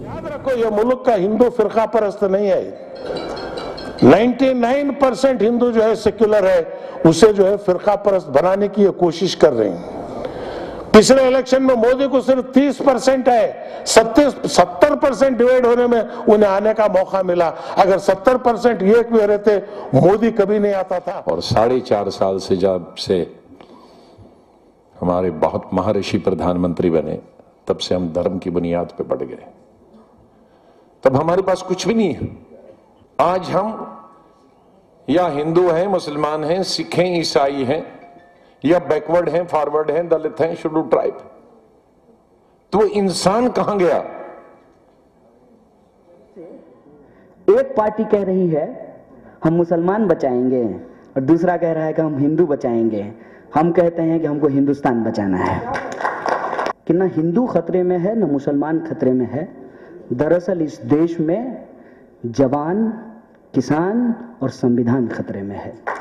याद रखो, ये मुल्क का हिंदू फिरका परस्त नहीं है। 99% हिंदू जो है सेक्युलर है, उसे जो है फिरका परस्त बनाने की ये कोशिश कर रहे हैं। पिछले इलेक्शन में मोदी को सिर्फ 30% है, 70% डिवाइड होने में उन्हें आने का मौका मिला। अगर 70% ये भी रहते, मोदी कभी नहीं आता था। और 4.5 साल से जब से हमारे बहुत महर्षि प्रधानमंत्री बने, तब से हम धर्म की बुनियाद पे बढ़ गए। तब हमारे पास कुछ भी नहीं है। आज हम या हिंदू हैं, मुसलमान हैं, सिख हैं, ईसाई हैं, या बैकवर्ड हैं, फॉरवर्ड हैं, दलित हैं, शेड्यूल ट्राइब, तो वो इंसान कहां गया? एक पार्टी कह रही है हम मुसलमान बचाएंगे और दूसरा कह रहा है कि हम हिंदू बचाएंगे। हम कहते हैं कि हमको हिंदुस्तान बचाना है। कि ना हिंदू खतरे में है, ना मुसलमान खतरे में है। दरअसल इस देश में जवान, किसान और संविधान खतरे में है।